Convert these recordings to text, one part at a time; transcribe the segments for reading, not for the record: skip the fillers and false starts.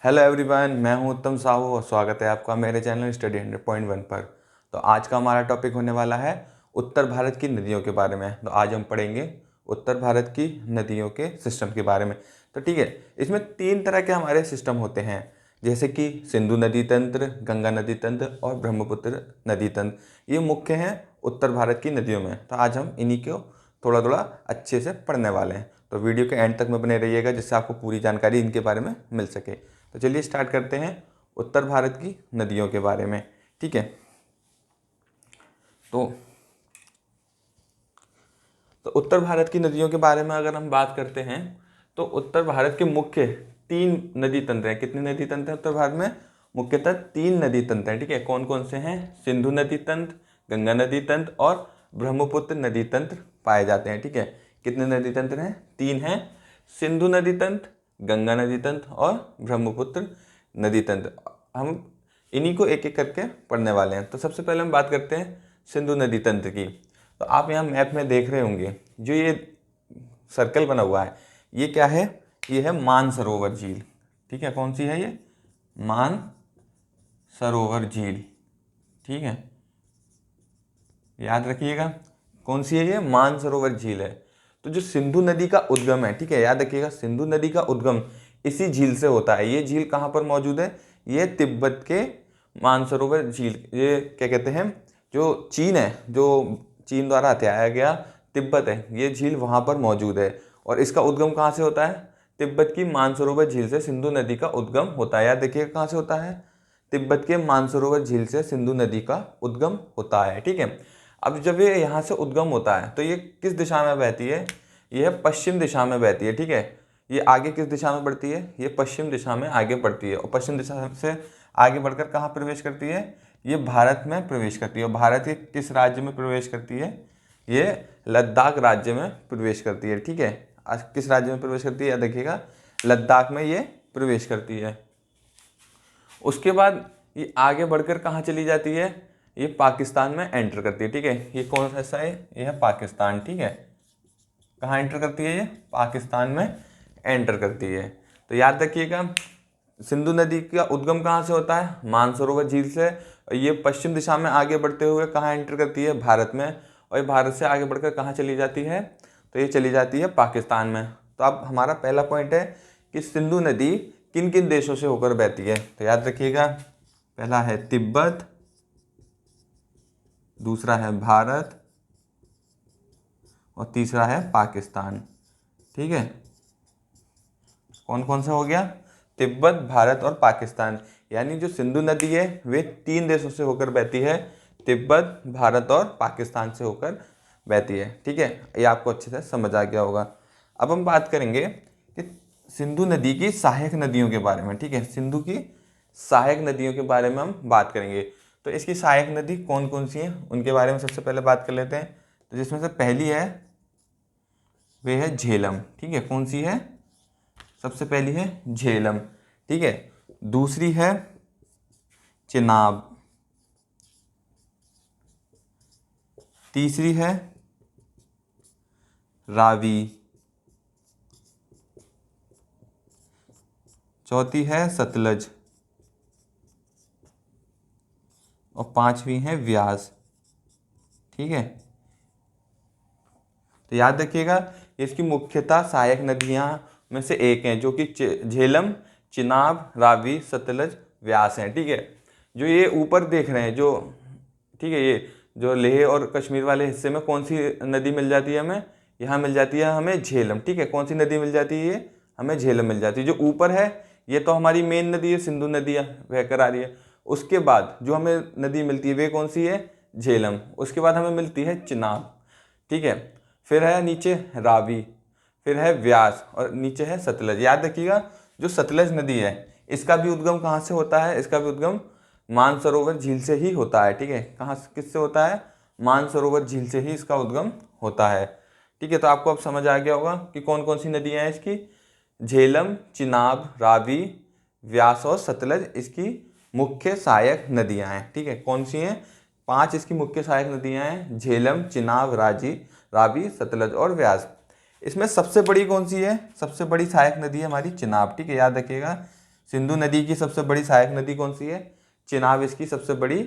Hello everyone, मैं हूं उत्तम साहू और स्वागत है आपका मेरे चैनल स्टडी 100.1 पर। तो आज का हमारा टॉपिक होने वाला है उत्तर भारत की नदियों के बारे में। तो आज हम पढ़ेंगे उत्तर भारत की नदियों के सिस्टम के बारे में। तो ठीक है, इसमें 3 तरह के हमारे सिस्टम होते हैं, जैसे कि सिंधु नदी तंत्र, गंगा नदी तंत्र और ब्रह्मपुत्र नदी तंत्र। ये मुख्य हैं उत्तर भारत की नदियों में। तो आज हम इन्हीं को थोड़ा थोड़ा अच्छे से पढ़ने वाले हैं। तो वीडियो के एंड तक में बने रहिएगा, जिससे आपको पूरी जानकारी इनके बारे में मिल सके। तो चलिए स्टार्ट करते हैं उत्तर भारत की नदियों के बारे में। ठीक है, तो उत्तर भारत की नदियों के बारे में अगर हम बात करते हैं तो उत्तर भारत के मुख्य 3 नदी तंत्र हैं। कितने नदी तंत्र हैं उत्तर भारत में? मुख्यतः 3 नदी तंत्र हैं। ठीक है, कौन कौन से हैं? सिंधु नदी तंत्र, गंगा नदी तंत्र और ब्रह्मपुत्र नदी तंत्र पाए जाते हैं। ठीक है, कितने नदी तंत्र हैं? 3 हैं, सिंधु नदी तंत्र, गंगा नदी तंत्र और ब्रह्मपुत्र नदी तंत्र। हम इन्हीं को एक एक करके पढ़ने वाले हैं। तो सबसे पहले हम बात करते हैं सिंधु नदी तंत्र की। तो आप यहाँ मैप में देख रहे होंगे, जो ये सर्कल बना हुआ है, ये क्या है? ये है मानसरोवर झील। ठीक है, कौन सी है ये? मानसरोवर झील। ठीक है, याद रखिएगा, कौन सी है ये? मानसरोवर झील है। तो जो सिंधु नदी का उद्गम है, ठीक है, याद रखिएगा, सिंधु नदी का उद्गम इसी झील से होता है। ये झील कहाँ पर मौजूद है? ये तिब्बत के मानसरोवर झील, ये क्या कहते हैं, जो चीन है, जो चीन द्वारा हथियाया गया तिब्बत है, ये झील वहाँ पर मौजूद है। और इसका उद्गम कहाँ से होता है? तिब्बत की मानसरोवर झील से सिंधु नदी का उद्गम होता है। याद देखिएगा, कहाँ से होता है? तिब्बत के मानसरोवर झील से सिंधु नदी का उद्गम होता है। ठीक है, अब जब ये यहाँ से उद्गम होता है तो ये किस दिशा में बहती है? यह पश्चिम दिशा में बहती है। ठीक है, ये आगे किस दिशा में बढ़ती है? ये पश्चिम दिशा में आगे बढ़ती है। और पश्चिम दिशा से आगे बढ़कर कहाँ प्रवेश करती है? ये भारत में प्रवेश करती है। और भारत के किस राज्य में प्रवेश करती है? ये लद्दाख राज्य में प्रवेश करती है। ठीक है, किस राज्य में प्रवेश करती है? देखिएगा, लद्दाख में ये प्रवेश करती है। उसके बाद ये आगे बढ़कर कहाँ चली जाती है? ये पाकिस्तान में एंटर करती है। ठीक है, ये कौन सा हिस्सा है? ये है पाकिस्तान। ठीक है, कहाँ एंटर करती है? ये पाकिस्तान में एंटर करती है। तो याद रखिएगा, सिंधु नदी का उद्गम कहाँ से होता है? मानसरोवर झील से। ये पश्चिम दिशा में आगे बढ़ते हुए कहाँ एंटर करती है? भारत में। और ये भारत से आगे बढ़कर कहाँ चली जाती है? तो ये चली जाती है पाकिस्तान में। तो अब हमारा पहला पॉइंट है कि सिंधु नदी किन किन देशों से होकर बहती है। तो याद रखिएगा, पहला है तिब्बत, दूसरा है भारत और तीसरा है पाकिस्तान। ठीक है, कौन कौन सा हो गया? तिब्बत, भारत और पाकिस्तान। यानी जो सिंधु नदी है वे 3 देशों से होकर बहती है, तिब्बत, भारत और पाकिस्तान से होकर बहती है। ठीक है, ये आपको अच्छे से समझ आ गया होगा। अब हम बात करेंगे कि सिंधु नदी की सहायक नदियों के बारे में। ठीक है, सिंधु की सहायक नदियों के बारे में हम बात करेंगे। तो इसकी सहायक नदी कौन कौन सी हैं उनके बारे में सबसे पहले बात कर लेते हैं। तो जिसमें से पहली है वे है झेलम। ठीक है, कौन सी है? सबसे पहली है झेलम। ठीक है, दूसरी है चिनाब, तीसरी है रावी, चौथी है सतलज और 5वीं है व्यास। ठीक है, तो याद रखिएगा, इसकी मुख्यतः सहायक नदियां में से एक हैं, जो कि झेलम, चिनाब, रावी, सतलज, व्यास हैं। ठीक है, जो ये ऊपर देख रहे हैं, जो ठीक है, ये जो लेह और कश्मीर वाले हिस्से में कौन सी नदी मिल जाती है हमें? यहाँ मिल जाती है हमें झेलम। ठीक है, कौन सी नदी मिल जाती है? ये हमें झेलम मिल जाती है। जो ऊपर है ये तो हमारी मेन नदी है, सिंधु नदी बहकर आ रही है। उसके बाद जो हमें नदी मिलती है वे कौन सी है? झेलम। उसके बाद हमें मिलती है चिनाब। ठीक है, फिर है नीचे रावी, फिर है व्यास और नीचे है सतलज। याद रखिएगा, जो सतलज नदी है इसका भी उद्गम कहाँ से होता है? इसका भी उद्गम मानसरोवर झील से ही होता है। ठीक है, कहाँ किससे होता है? मानसरोवर झील से ही इसका उद्गम होता है। ठीक है, तो आपको अब समझ आ गया होगा कि कौन कौन सी नदियाँ हैं इसकी। झेलम, चिनाब, रावी, व्यास और सतलज इसकी मुख्य सहायक नदियाँ हैं। ठीक है, कौन सी हैं? 5 इसकी मुख्य सहायक नदियाँ हैं, झेलम, चिनाब, रावी, सतलज और व्यास। इसमें सबसे बड़ी कौन सी है? सबसे बड़ी सहायक नदी है हमारी चिनाब। ठीक है, याद रखिएगा, सिंधु नदी की सबसे बड़ी सहायक नदी कौन सी है? चिनाब इसकी सबसे बड़ी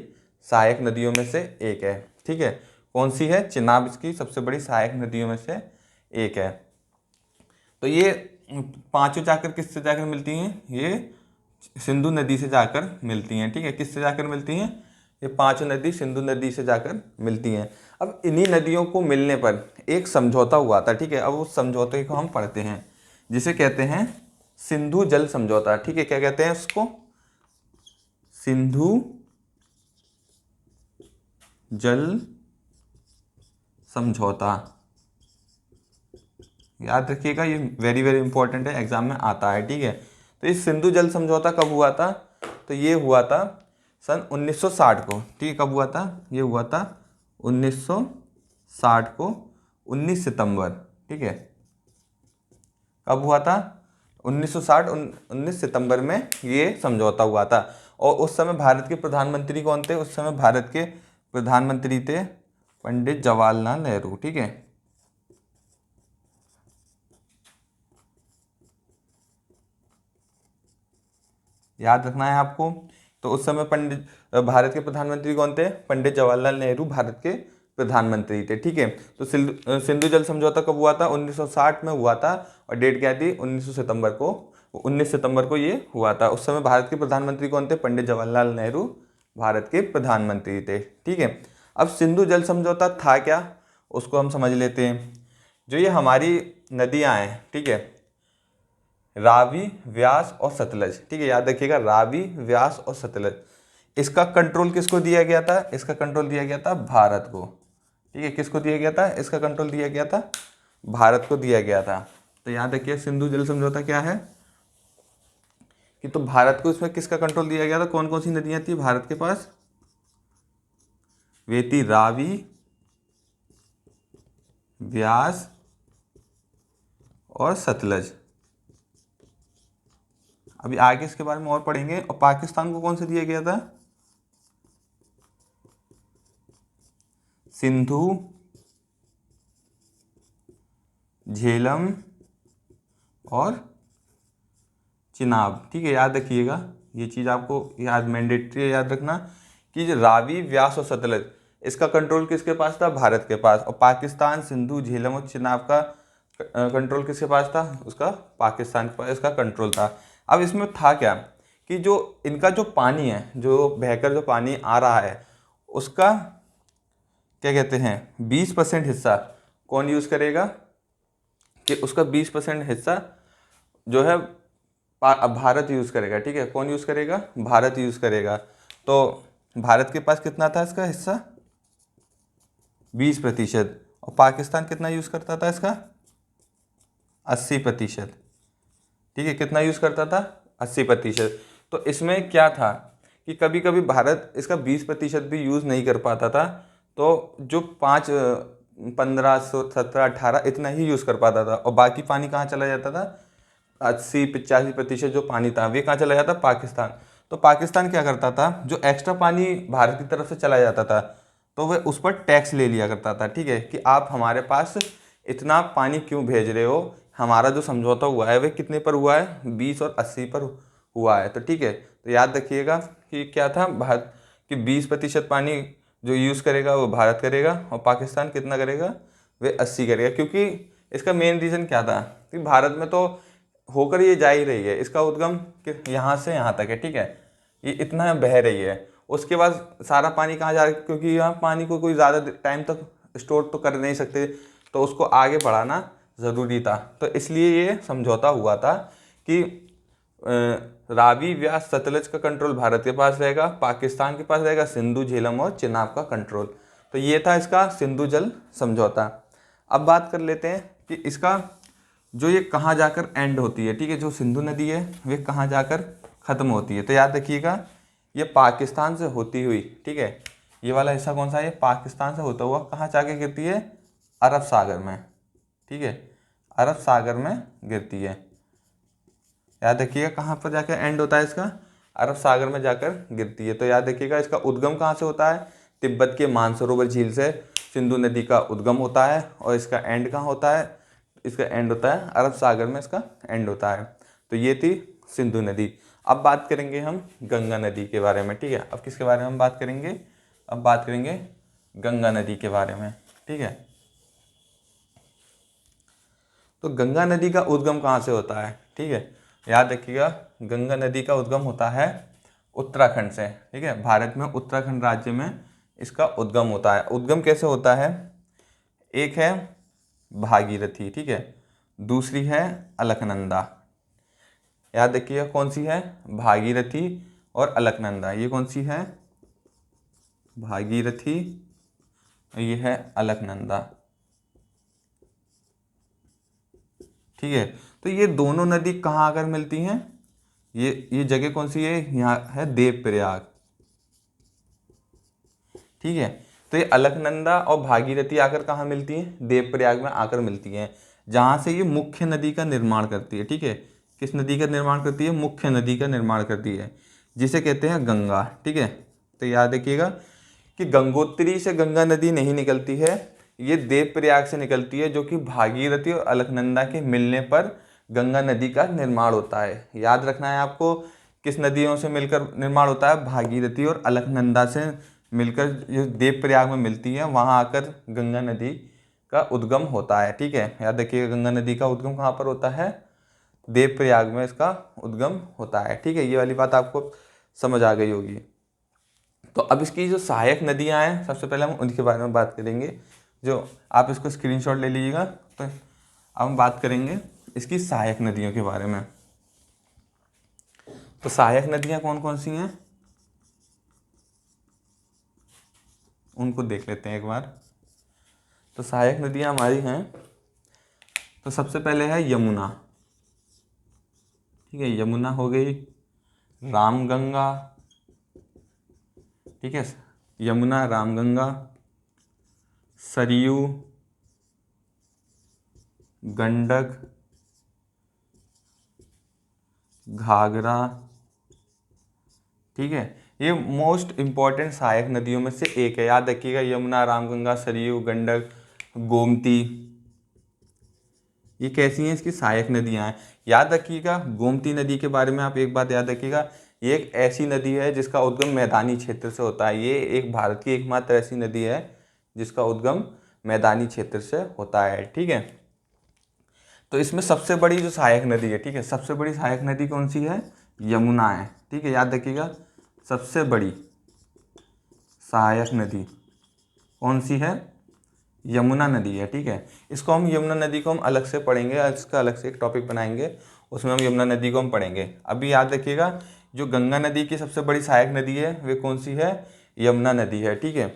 सहायक नदियों में से एक है। ठीक है, कौन सी है? चिनाब इसकी सबसे बड़ी सहायक नदियों में से एक है। तो ये पांचों जाकर किससे जाकर मिलती हैं? ये सिंधु नदी से जाकर मिलती हैं। ठीक है, किससे जाकर मिलती हैं? ये पांचों नदी सिंधु नदी से जाकर मिलती हैं। अब इन्हीं नदियों को मिलने पर एक समझौता हुआ था। ठीक है, अब उस समझौते को हम पढ़ते हैं, जिसे कहते हैं सिंधु जल समझौता। ठीक है, क्या कहते हैं उसको? सिंधु जल समझौता। याद रखिएगा, ये वेरी वेरी इंपॉर्टेंट है, एग्जाम में आता है। ठीक है, तो ये सिंधु जल समझौता कब हुआ था? तो ये हुआ था सन 1960 को। ठीक है, कब हुआ था? ये हुआ था 1960 को, 19 सितंबर। ठीक है, कब हुआ था? 1960 19 सितंबर में ये समझौता हुआ था। और उस समय भारत के प्रधानमंत्री कौन थे? उस समय भारत के प्रधानमंत्री थे पंडित जवाहरलाल नेहरू। ठीक है, याद रखना है आपको। तो उस समय भारत के प्रधानमंत्री कौन थे? पंडित जवाहरलाल नेहरू भारत के प्रधानमंत्री थे। ठीक है, तो सिंधु जल समझौता कब हुआ था? 1960 में हुआ था। और डेट क्या थी? 19 सितंबर को। 19 सितंबर को ये हुआ था। उस समय भारत के प्रधानमंत्री कौन थे? पंडित जवाहरलाल नेहरू भारत के प्रधानमंत्री थे। ठीक है, अब सिंधु जल समझौता था क्या, उसको हम समझ लेते हैं। जो ये हमारी नदियाँ हैं, ठीक है, रावी, व्यास और सतलज। ठीक है, याद रखिएगा, रावी, व्यास और सतलज, इसका कंट्रोल किसको दिया गया था? इसका कंट्रोल दिया गया था भारत को। ठीक है, किसको दिया गया था? इसका कंट्रोल दिया गया था भारत को दिया गया था। तो याद रखिए, सिंधु जल समझौता क्या है कि तो भारत को इसमें किसका कंट्रोल दिया गया था? कौन कौन सी नदियां थी भारत के पास? वे थी रावी, व्यास और सतलज। अभी आगे इसके बारे में और पढ़ेंगे। और पाकिस्तान को कौन सा दिया गया था? सिंधु, झेलम और चिनाब। ठीक है, याद रखिएगा, ये चीज़ आपको याद मैंडेटरी है याद रखना कि जो रावी, व्यास और सतलज, इसका कंट्रोल किसके पास था? भारत के पास। और पाकिस्तान, सिंधु, झेलम और चिनाब का कंट्रोल किसके पास था? उसका पाकिस्तान के पास इसका कंट्रोल था। अब इसमें था क्या कि जो इनका जो पानी है, जो बहकर जो पानी आ रहा है, उसका क्या कहते हैं 20% हिस्सा कौन यूज़ करेगा? कि उसका 20% हिस्सा जो है भारत यूज़ करेगा। ठीक है, कौन यूज़ करेगा? भारत यूज़ करेगा। तो भारत के पास कितना था इसका हिस्सा? 20%। और पाकिस्तान कितना यूज़ करता था इसका? 80%। ठीक है, कितना यूज़ करता था? 80%। तो इसमें क्या था कि कभी कभी भारत इसका 20% भी यूज़ नहीं कर पाता था। तो जो 15, 17, 18 इतना ही यूज़ कर पाता था। और बाकी पानी कहाँ चला जाता था? 80-85% जो पानी था वे कहाँ चला जाता? पाकिस्तान। तो पाकिस्तान क्या करता था? जो एक्स्ट्रा पानी भारत की तरफ से चला जाता था, तो वह उस पर टैक्स ले लिया करता था। ठीक है, कि आप हमारे पास इतना पानी क्यों भेज रहे हो? हमारा जो समझौता हुआ है वह कितने पर हुआ है? 20 और 80 पर हुआ है। तो ठीक है, तो याद रखिएगा कि क्या था, भारत कि 20% पानी जो यूज़ करेगा वो भारत करेगा, और पाकिस्तान कितना करेगा? वे 80 करेगा। क्योंकि इसका मेन रीज़न क्या था कि भारत में तो होकर ये जा ही रही है, इसका उद्गम यहाँ से यहाँ तक है। ठीक है, ये इतना बह रही है, उसके बाद सारा पानी कहाँ जा रहा है? क्योंकि यहाँ पानी को कोई ज़्यादा टाइम तक स्टोर तो कर नहीं सकते, तो उसको आगे बढ़ाना ज़रूरी था। तो इसलिए ये समझौता हुआ था कि रावी, व्यास, सतलज का कंट्रोल भारत के पास रहेगा, पाकिस्तान के पास रहेगा सिंधु, झेलम और चिनाब का कंट्रोल। तो ये था इसका सिंधु जल समझौता। अब बात कर लेते हैं कि इसका जो ये कहाँ जाकर एंड होती है। ठीक है, जो सिंधु नदी है वे कहाँ जाकर ख़त्म होती है? तो याद रखिएगा, ये पाकिस्तान से होती हुई, ठीक है, ये वाला हिस्सा कौन सा है? पाकिस्तान से होता हुआ कहाँ जाके गिरती है? अरब सागर में। ठीक है, अरब सागर में गिरती है। याद रखिएगा कहाँ पर जाकर एंड होता है इसका? अरब सागर में जाकर गिरती है। तो याद रखिएगा, इसका उद्गम कहाँ से होता है? तिब्बत के मानसरोवर झील से सिंधु नदी का उद्गम होता है। और इसका एंड कहाँ होता है? इसका एंड होता है अरब सागर में, इसका एंड होता है। तो ये थी सिंधु नदी। अब बात करेंगे हम गंगा नदी के बारे में, ठीक है। अब किसके बारे में हम बात करेंगे, अब बात करेंगे गंगा नदी के बारे में, ठीक है। तो गंगा नदी का उद्गम कहाँ से होता है, ठीक है, याद रखिएगा। गंगा नदी का उद्गम होता है उत्तराखंड से, ठीक है। भारत में उत्तराखंड राज्य में इसका उद्गम होता है। उद्गम कैसे होता है, एक है भागीरथी, ठीक है, दूसरी है अलकनंदा। याद रखिएगा कौन सी है, भागीरथी और अलकनंदा। ये कौन सी है, भागीरथी, ये है अलकनंदा, ठीक है। तो ये दोनों नदी कहाँ आकर मिलती हैं, ये जगह कौन सी है, यहाँ है देवप्रयाग, ठीक है। तो ये अलकनंदा और भागीरथी आकर कहाँ मिलती हैं, देवप्रयाग में आकर मिलती हैं, जहाँ से ये मुख्य नदी का निर्माण करती है, ठीक है। किस नदी का निर्माण करती है, मुख्य नदी का निर्माण करती है, जिसे कहते हैं गंगा, ठीक है। तो याद रखिएगा कि गंगोत्री से गंगा नदी नहीं निकलती है, ये देवप्रयाग से निकलती है, जो कि भागीरथी और अलकनंदा के मिलने पर गंगा नदी का निर्माण होता है। याद रखना है आपको, किस नदियों से मिलकर निर्माण होता है, भागीरथी और अलकनंदा से मिलकर जो देवप्रयाग में मिलती है, वहाँ आकर गंगा नदी का उद्गम होता है, ठीक है। याद रखिएगा गंगा नदी का उद्गम कहाँ पर होता है, देवप्रयाग में इसका उद्गम होता है, ठीक है। ये वाली बात आपको समझ आ गई होगी। तो अब इसकी जो सहायक नदियाँ हैं, सबसे पहले हम उनके बारे में बात करेंगे, जो आप इसको स्क्रीनशॉट ले लीजिएगा। तो अब हम बात करेंगे इसकी सहायक नदियों के बारे में। तो सहायक नदियाँ कौन कौन सी हैं, उनको देख लेते हैं एक बार। तो सहायक नदियाँ हमारी हैं, तो सबसे पहले है यमुना, ठीक है, यमुना हो गई, रामगंगा, ठीक है, यमुना, रामगंगा, सरयू, गंडक, घाघरा, ठीक है। ये मोस्ट इम्पॉर्टेंट सहायक नदियों में से एक है, याद रखिएगा। यमुना, रामगंगा, सरयू, गंडक, गोमती, ये कैसी हैं, इसकी सहायक नदियां हैं। याद रखिएगा गोमती नदी के बारे में आप एक बात याद रखिएगा, ये एक ऐसी नदी है जिसका उद्गम मैदानी क्षेत्र से होता है। ये एक भारत की एकमात्र ऐसी नदी है जिसका उद्गम मैदानी क्षेत्र से होता है, ठीक है। तो इसमें सबसे बड़ी जो सहायक नदी है, ठीक है, सबसे बड़ी सहायक नदी कौन सी है, यमुना है, ठीक है। याद रखिएगा सबसे बड़ी सहायक नदी कौन सी है, यमुना नदी है, ठीक है। इसको हम यमुना नदी को हम अलग से पढ़ेंगे, इसका अलग से एक टॉपिक बनाएंगे, उसमें हम यमुना नदी को हम पढ़ेंगे। अभी याद रखिएगा जो गंगा नदी की सबसे बड़ी सहायक नदी है वे कौन सी है, यमुना नदी है, ठीक है।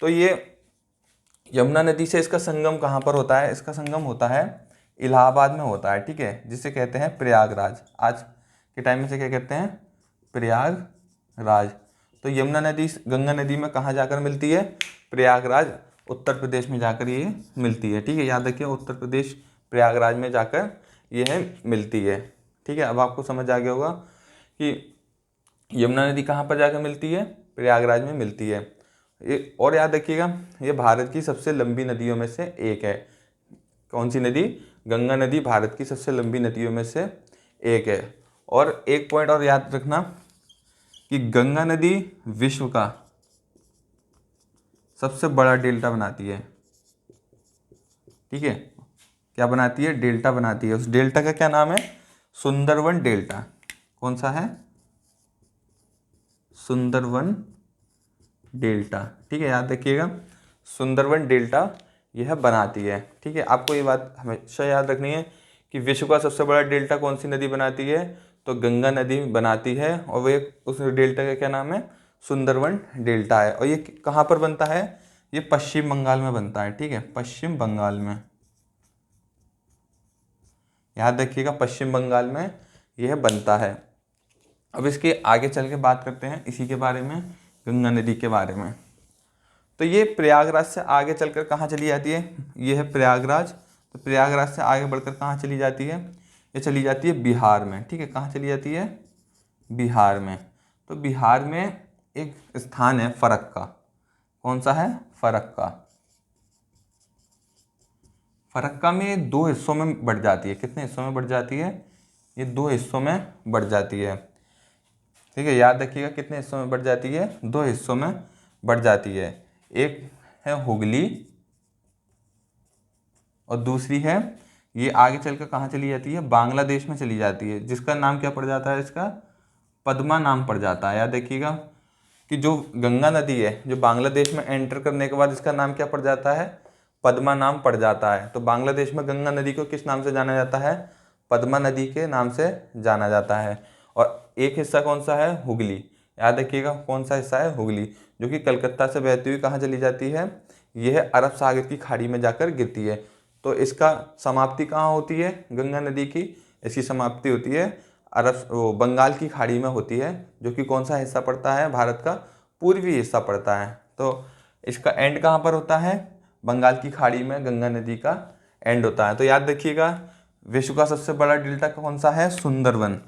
तो ये यमुना नदी से इसका संगम कहाँ पर होता है, इसका संगम होता है इलाहाबाद में होता है, ठीक है, जिसे कहते हैं प्रयागराज। आज के टाइम में से क्या कहते हैं, प्रयागराज। तो यमुना नदी गंगा नदी में कहाँ जाकर मिलती है, प्रयागराज, उत्तर प्रदेश में जाकर ये मिलती है, ठीक है। याद रखिए उत्तर प्रदेश प्रयागराज में जाकर यह मिलती है, ठीक है। अब आपको समझ आ गया होगा कि यमुना नदी कहाँ पर जाकर मिलती है, प्रयागराज में मिलती है। ये और याद रखिएगा ये भारत की सबसे लंबी नदियों में से एक है। कौन सी नदी, गंगा नदी भारत की सबसे लंबी नदियों में से एक है। और एक पॉइंट और याद रखना कि गंगा नदी विश्व का सबसे बड़ा डेल्टा बनाती है, ठीक है। क्या बनाती है, डेल्टा बनाती है। उस डेल्टा का क्या नाम है, सुंदरवन डेल्टा। कौन सा है, सुंदरवन डेल्टा, ठीक है। याद रखिएगा सुंदरवन डेल्टा यह बनाती है, ठीक है। आपको ये बात हमेशा याद रखनी है कि विश्व का सबसे बड़ा डेल्टा कौन सी नदी बनाती है, तो गंगा नदी बनाती है। और वे उस डेल्टा का क्या नाम है, सुंदरवन डेल्टा है। और ये कहाँ पर बनता है, ये पश्चिम बंगाल में बनता है, ठीक है, पश्चिम बंगाल में। याद रखिएगा पश्चिम बंगाल में यह बनता है। अब इसके आगे चल के बात करते हैं इसी के बारे में, गंगा नदी के बारे में। तो ये प्रयागराज से आगे चलकर कहाँ चली जाती है, ये है प्रयागराज। तो प्रयागराज से आगे बढ़कर कहाँ चली जाती है, ये चली जाती है बिहार में, ठीक है। कहाँ चली जाती है, बिहार में। तो बिहार में एक स्थान है फरक्का। कौन सा है, फरक्का। फरक्का में दो हिस्सों में बढ़ जाती है, कितने हिस्सों में बढ़ जाती है, ये दो हिस्सों में बढ़ जाती है। ठीक है, याद रखिएगा कितने हिस्सों में बढ़ जाती है, 2 हिस्सों में बढ़ जाती है। एक है हुगली और दूसरी है, ये आगे चलकर कहाँ चली जाती है, बांग्लादेश में चली जाती है, जिसका नाम क्या पड़ जाता है, इसका पद्मा नाम पड़ जाता है। याद रखिएगा कि जो गंगा नदी है जो बांग्लादेश में एंटर करने के बाद इसका नाम क्या पड़ जाता है, पद्मा नाम पड़ जाता है। तो बांग्लादेश में गंगा नदी को किस नाम से जाना जाता है, पद्मा नदी के नाम से जाना जाता है। और एक हिस्सा कौन सा है, हुगली। याद रखिएगा कौन सा हिस्सा है, हुगली, जो कि कलकत्ता से बहती हुई कहाँ चली जाती है, यह अरब सागर की खाड़ी में जाकर गिरती है। तो इसका समाप्ति कहाँ होती है गंगा नदी की, इसकी समाप्ति होती है बंगाल की खाड़ी में होती है, जो कि कौन सा हिस्सा पड़ता है, भारत का पूर्वी हिस्सा पड़ता है। तो इसका एंड कहाँ पर होता है, बंगाल की खाड़ी में गंगा नदी का एंड होता है। तो याद रखिएगा विश्व का सबसे बड़ा डेल्टा कौन सा है, सुंदरवन,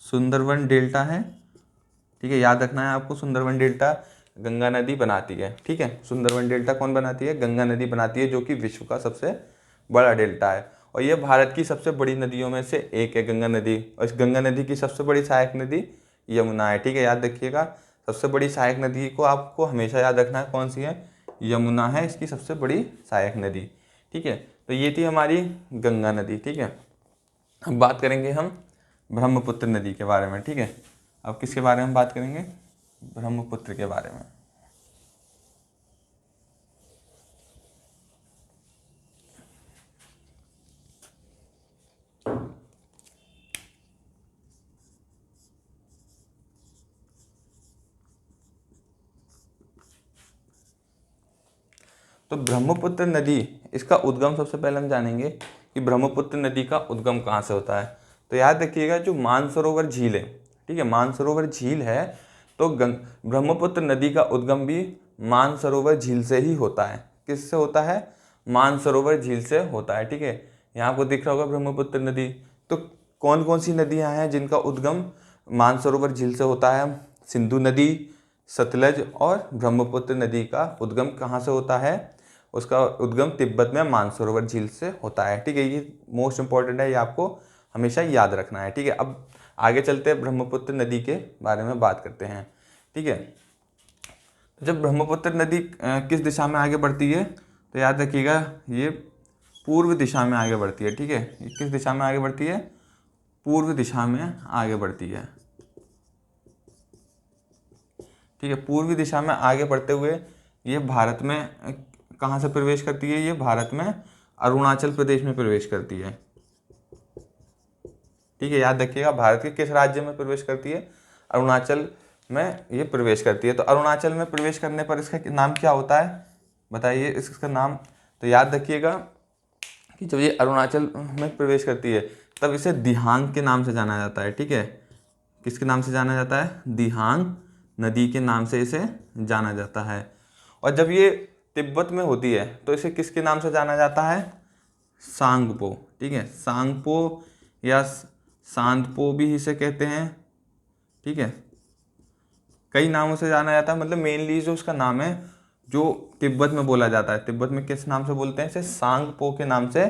सुंदरवन डेल्टा है। ठीक है, याद रखना है आपको, सुंदरवन डेल्टा गंगा नदी बनाती है। ठीक है, सुंदरवन डेल्टा कौन बनाती है, गंगा नदी बनाती है, जो कि विश्व का सबसे बड़ा डेल्टा है। और ये भारत की सबसे बड़ी नदियों में से एक है गंगा नदी। और इस गंगा नदी की सबसे बड़ी सहायक नदी यमुना है। ठीक है, याद रखिएगा सबसे बड़ी सहायक नदी को आपको हमेशा याद रखना है, कौन सी है, यमुना है इसकी सबसे बड़ी सहायक नदी। ठीक है, तो ये थी हमारी गंगा नदी। ठीक है, अब बात करेंगे हम ब्रह्मपुत्र नदी के बारे में। ठीक है, अब किसके बारे में बात करेंगे, ब्रह्मपुत्र के बारे में। तो ब्रह्मपुत्र नदी, इसका उद्गम सबसे पहले हम जानेंगे कि ब्रह्मपुत्र नदी का उद्गम कहाँ से होता है। तो याद रखिएगा जो मानसरोवर झील है, ठीक है, मानसरोवर झील है, तो ब्रह्मपुत्र नदी का उद्गम भी मानसरोवर झील से ही होता है। किससे होता है, मानसरोवर झील से होता है। ठीक है, यहाँ आपको दिख रहा होगा ब्रह्मपुत्र नदी। तो कौन कौन सी नदियाँ हैं जिनका उद्गम मानसरोवर झील से होता है, सिंधु नदी, सतलज और ब्रह्मपुत्र नदी का उद्गम कहाँ से होता है, उसका उद्गम तिब्बत में मानसरोवर झील से होता है। ठीक है, ये मोस्ट इंपॉर्टेंट है, ये आपको हमेशा याद रखना है। ठीक है, अब आगे चलते हैं ब्रह्मपुत्र नदी के बारे में बात करते हैं। ठीक है, तो जब ब्रह्मपुत्र नदी किस दिशा में आगे बढ़ती है, तो याद रखिएगा ये पूर्व दिशा में आगे बढ़ती है। ठीक है, ये किस दिशा में आगे बढ़ती है, पूर्व दिशा में आगे बढ़ती है। ठीक है, पूर्वी दिशा में आगे बढ़ते हुए ये भारत में कहाँ से प्रवेश करती है, ये भारत में अरुणाचल प्रदेश में प्रवेश करती है। ठीक है, याद रखिएगा भारत के किस राज्य में प्रवेश करती है, अरुणाचल में ये प्रवेश करती है। तो अरुणाचल में प्रवेश करने पर इसका नाम क्या होता है, बताइए इसका नाम। तो याद रखिएगा कि जब ये अरुणाचल में प्रवेश करती है तब इसे दिहांग के नाम से जाना जाता है। ठीक है, किसके नाम से जाना जाता है, दिहांग नदी के नाम से इसे जाना जाता है। और जब ये तिब्बत में होती है तो इसे किसके नाम से जाना जाता है, सांगपो। ठीक है, सांगपो या सांदपो भी इसे कहते हैं। ठीक है, कई नामों से जाना जाता है, मतलब मेनली जो उसका नाम है जो तिब्बत में बोला जाता है, तिब्बत में किस नाम से बोलते हैं, इसे सांगपो के नाम से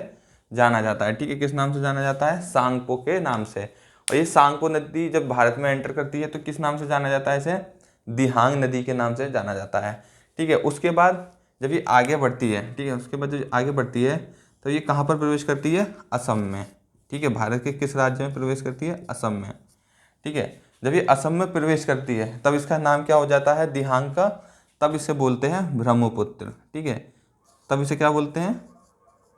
जाना जाता है। ठीक है, किस नाम से जाना जाता है, सांगपो के नाम से। और ये सांगपो नदी जब भारत में एंटर करती है तो किस नाम से जाना जाता है, इसे दिहांग नदी के नाम से जाना जाता है। ठीक है, उसके बाद जब ये आगे बढ़ती है, ठीक है, उसके बाद जब आगे बढ़ती है तो ये कहाँ पर प्रवेश करती है, असम में। ठीक है, भारत के किस राज्य में प्रवेश करती है, असम में। ठीक है, जब ये असम में प्रवेश करती है तब इसका नाम क्या हो जाता है, दिहांग का, तब इसे बोलते हैं ब्रह्मपुत्र। ठीक है, तब इसे क्या बोलते हैं,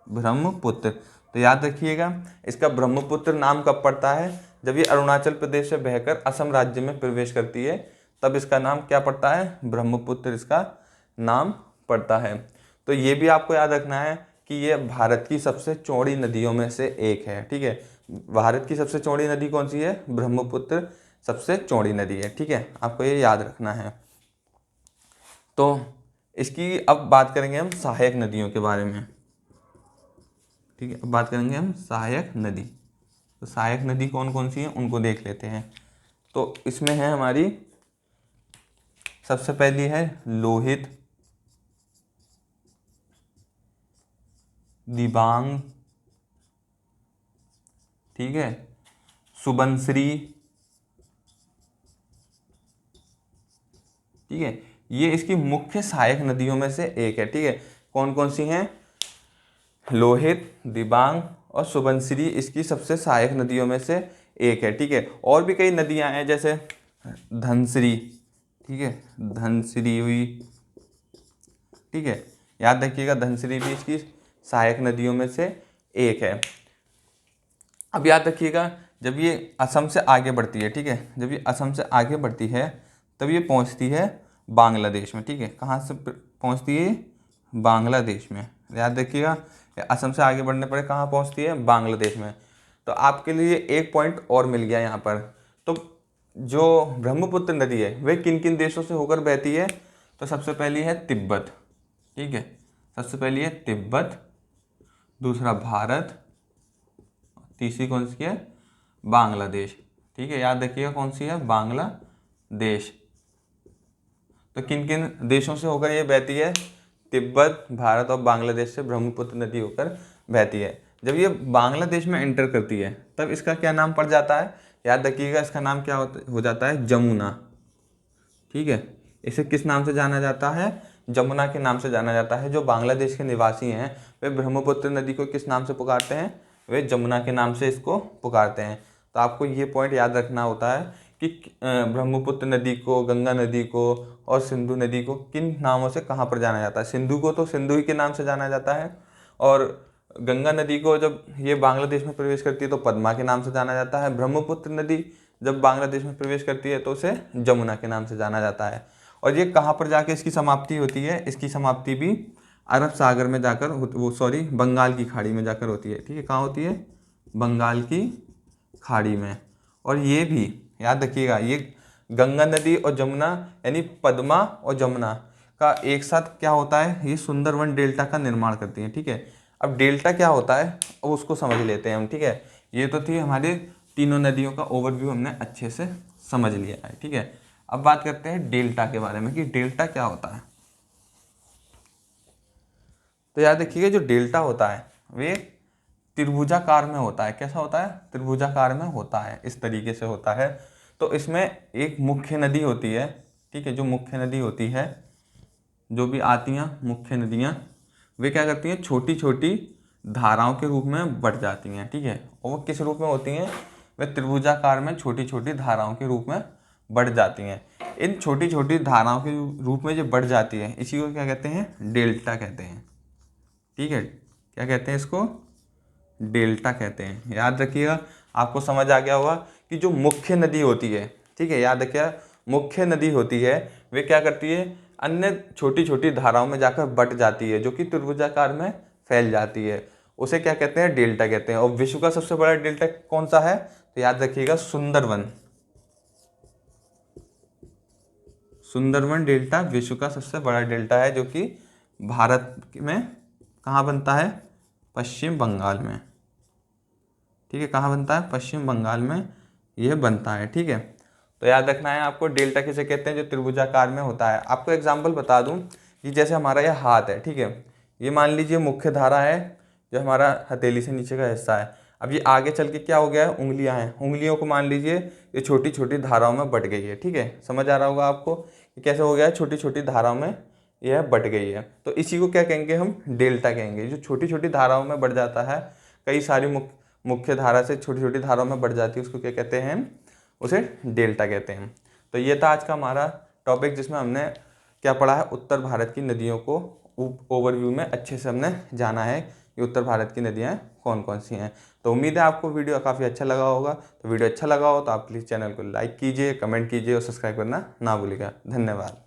ब्रह्मपुत्र। तो याद रखिएगा इसका ब्रह्मपुत्र नाम कब पड़ता है, जब ये अरुणाचल प्रदेश से बहकर असम राज्य में प्रवेश करती है तब इसका नाम क्या पड़ता है, ब्रह्मपुत्र इसका नाम पड़ता है। तो ये भी आपको याद रखना है कि ये भारत की सबसे चौड़ी नदियों में से एक है। ठीक है, भारत की सबसे चौड़ी नदी कौन सी है, ब्रह्मपुत्र सबसे चौड़ी नदी है। ठीक है, आपको ये याद रखना है। तो इसकी अब बात करेंगे हम सहायक नदियों के बारे में। ठीक है, अब बात करेंगे हम सहायक नदी। तो सहायक नदी कौन कौन सी है उनको देख लेते हैं। तो इसमें है हमारी सबसे पहली है लोहित, दिबांग, ठीक है, सुबनश्री, ठीक है। ये इसकी मुख्य सहायक नदियों में से एक है, ठीक है। कौन कौन सी हैं? लोहित, दिबांग और सुबनसिरी इसकी सबसे सहायक नदियों में से एक है, ठीक है। और भी कई नदियां हैं जैसे धनसिरी, ठीक है, धनसिरी हुई, ठीक है। याद रखिएगा धनसिरी भी इसकी सहायक नदियों में से एक है। अब याद रखिएगा जब ये असम से आगे बढ़ती है, ठीक है, जब ये असम से आगे बढ़ती है तब ये पहुंचती है बांग्लादेश में, ठीक है। कहाँ से पहुंचती है? बांग्लादेश में। याद रखिएगा असम से आगे बढ़ने पर कहाँ पहुंचती है? बांग्लादेश में। तो आपके लिए एक पॉइंट और मिल गया यहाँ पर। तो जो ब्रह्मपुत्र नदी है वह किन किन देशों से होकर बहती है? तो सबसे पहली है तिब्बत, ठीक है, सबसे पहली है तिब्बत, दूसरा भारत, तीसरी कौन सी है? बांग्लादेश, ठीक है। याद रखिएगा कौन सी है? बांग्लादेश। तो किन किन देशों से होकर ये बहती है? तिब्बत, भारत और बांग्लादेश से ब्रह्मपुत्र नदी होकर बहती है। जब ये बांग्लादेश में एंटर करती है तब इसका क्या नाम पड़ जाता है? याद रखिएगा इसका नाम क्या हो जाता है? जमुना, ठीक है। इसे किस नाम से जाना जाता है? जमुना के नाम से जाना जाता है। जो बांग्लादेश के निवासी हैं वे ब्रह्मपुत्र नदी को किस नाम से पुकारते हैं? वे जमुना के नाम से इसको पुकारते हैं। तो आपको ये पॉइंट याद रखना होता है कि ब्रह्मपुत्र नदी को, गंगा नदी को और सिंधु नदी को किन नामों से कहाँ पर जाना जाता है। सिंधु को तो सिंधु ही के नाम से जाना जाता है, और गंगा नदी को जब ये बांग्लादेश में प्रवेश करती है तो पद्मा के नाम से जाना जाता है। ब्रह्मपुत्र नदी जब बांग्लादेश में प्रवेश करती है तो उसे जमुना के नाम से जाना जाता है। और ये कहाँ पर जाके इसकी समाप्ति होती है? इसकी समाप्ति भी अरब सागर में जाकर बंगाल की खाड़ी में जाकर होती है, ठीक है। कहाँ होती है? बंगाल की खाड़ी में। और ये भी याद रखिएगा ये गंगा नदी और जमुना यानी पद्मा और जमुना का एक साथ क्या होता है? ये सुंदरवन डेल्टा का निर्माण करती हैं, ठीक है। अब डेल्टा क्या होता है अब उसको समझ लेते हैं हम, ठीक है। ये तो थी हमारे तीनों नदियों का ओवरव्यू, हमने अच्छे से समझ लिया है, ठीक है। अब बात करते हैं डेल्टा के बारे में कि डेल्टा क्या होता है। तो याद रखिएगा जो डेल्टा होता है वे त्रिभुजाकार में होता है। कैसा होता है? त्रिभुजाकार में होता है, इस तरीके से होता है। तो इसमें एक मुख्य नदी होती है, ठीक है। जो मुख्य नदी होती है, जो भी आती हैं मुख्य नदियाँ, वे क्या करती हैं? छोटी छोटी धाराओं के रूप में बढ़ जाती हैं, ठीक है। और वो किस रूप में होती हैं? वे त्रिभुजाकार में छोटी छोटी धाराओं के रूप में बढ़ जाती हैं। इन छोटी छोटी धाराओं के रूप में जो बढ़ जाती है इसी को क्या कहते हैं? डेल्टा कहते हैं, ठीक है। क्या कहते हैं इसको? डेल्टा कहते हैं। याद रखिएगा आपको समझ आ गया होगा कि जो मुख्य नदी होती है, ठीक है, याद रखिएगा मुख्य नदी होती है वे क्या करती है? अन्य छोटी छोटी धाराओं में जाकर बट जाती है, जो कि त्रिभुजाकार में फैल जाती है। उसे क्या कहते हैं? डेल्टा कहते हैं। और विश्व का सबसे बड़ा डेल्टा कौन सा है? तो याद रखिएगा सुंदरवन। सुंदरवन डेल्टा विश्व का सबसे बड़ा डेल्टा है, जो कि भारत में कहाँ बनता है? पश्चिम बंगाल में, ठीक है। कहाँ बनता है? पश्चिम बंगाल में यह बनता है, ठीक है। तो याद रखना है आपको डेल्टा किसे कहते हैं? जो त्रिभुजाकार में होता है। आपको एग्जांपल बता दूं कि जैसे हमारा यह हाथ है, ठीक है, ये मान लीजिए मुख्य धारा है जो हमारा हथेली से नीचे का हिस्सा है। अब ये आगे चल के क्या हो गया है? उंगलियां हैं। उंगलियों को मान लीजिए ये छोटी छोटी धाराओं में बट गई है, ठीक है। समझ आ रहा होगा आपको कि कैसे हो गया है? छोटी छोटी धाराओं में यह बट गई है। तो इसी को क्या कहेंगे? हम डेल्टा कहेंगे। जो छोटी छोटी धाराओं में बढ़ जाता है, कई सारी मुख्य धारा से छोटी छोटी धाराओं में बढ़ जाती है, उसको क्या कहते हैं? उसे डेल्टा कहते हैं। तो ये था आज का हमारा टॉपिक, जिसमें हमने क्या पढ़ा है? उत्तर भारत की नदियों को ओवरव्यू में अच्छे से हमने जाना है कि उत्तर भारत की नदियाँ कौन कौन सी हैं। तो उम्मीद है आपको वीडियो काफ़ी अच्छा लगा होगा। तो वीडियो अच्छा लगा हो तो आप प्लीज़ चैनल को लाइक कीजिए, कमेंट कीजिए और सब्सक्राइब करना ना भूलिएगा। धन्यवाद।